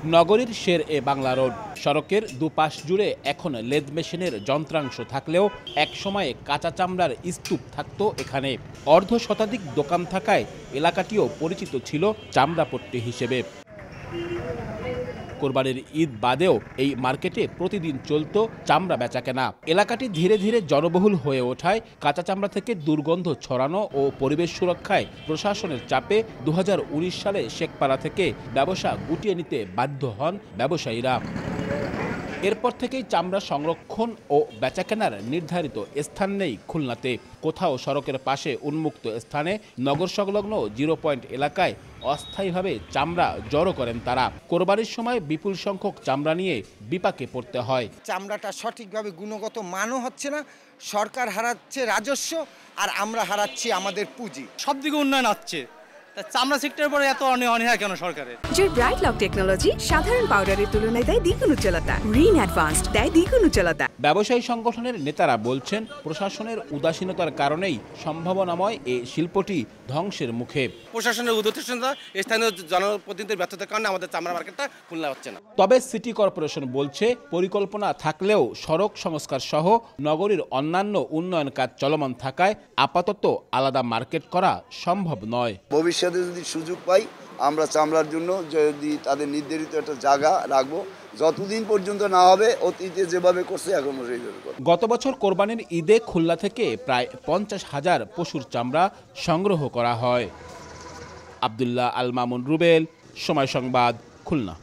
নগরীর শের এ বাংলা রোড সড়কের দুপাশ জুড়ে এখন লেদ মেশিনের যন্ত্রাংশ থাকলেও একসময়ে কাঁচা চামড়ার স্তূপ থাকতো এখানে। অর্ধ শতাধিক দোকান থাকায় এলাকাটিও পরিচিত ছিল চামড়াপট্টি হিসেবে। কোরবানির ঈদ বাদেও এই মার্কেটে প্রতিদিন চলত চামড়া বেচাকেনা। এলাকাটি ধীরে ধীরে জনবহুল হয়ে ওঠায় কাঁচা চামড়া থেকে দুর্গন্ধ ছড়ানো ও পরিবেশ সুরক্ষায় প্রশাসনের চাপে 2019 সালে শেখপাড়া থেকে ব্যবসা গুটিয়ে নিতে বাধ্য হন ব্যবসায়ীরা। এরপর থেকেই চামড়া সংরক্ষণ ও বেচাকেনার নির্ধারিত স্থান নেই খুলনাতে। কোথাও সড়কের পাশে উন্মুক্ত স্থানে, নগর সংলগ্ন 0 পয়েন্ট এলাকায় অস্থায়ীভাবে চামড়া জড়ো করেন তারা। কোরবানির সময় বিপুল সংখ্যক চামড়া নিয়ে বিপাকে পড়তে হয়। চামড়াটা সঠিকভাবে গুণগত মানও হচ্ছে না, সরকার হারাচ্ছে রাজস্ব আর আমরা হারাচ্ছি আমাদের পুঁজি। সব দিকে উন্নয়ন হচ্ছে, চামড়া সেক্টরের পরে এত অনীহা কেন সরকারের? জয় ব্রাইট লক টেকনোলজি সাধারণ পাউডারের তুলনায় দেয় দ্বিগুণ উজ্জ্বলতা, রিন অ্যাডভান্সড দেয় দ্বিগুণ উজ্জ্বলতা। ব্যবসায়ী সংগঠনের নেতারা বলছেন, প্রশাসনের উদাসীনতার কারণেই সম্ভাবনাময় এই শিল্পটি ধ্বংসের মুখে। প্রশাসনের উদাসীনতা, স্থানীয় জনপ্রতিনিধিদের ব্যর্থতার কারণে আমাদের চামড়া মার্কেটটা খুলনা হচ্ছে না। তবে সিটি কর্পোরেশন বলছে, পরিকল্পনা থাকলেও সড়ক সংস্কার সহ নগরীর অন্যান্য উন্নয়ন কাজ চলমান থাকায় আপাতত আলাদা মার্কেট করা সম্ভব নয়। ভবিষ্যতে যদি সুযোগ পাই, আমরা চামড়ার জন্য যদি তাদের নির্ধারিত একটা জায়গা রাখবো, যতদিন পর্যন্ত না হবে অতীতে যেভাবে করছে এখনো সেইভাবে করব। গত বছর কোরবানির ঈদে খুলনা থেকে প্রায় 50,000 পশুর চামড়া সংগ্রহ করা হয়। আব্দুল্লাহ আল মামুন রুবেল, সময় সংবাদ, খুলনা।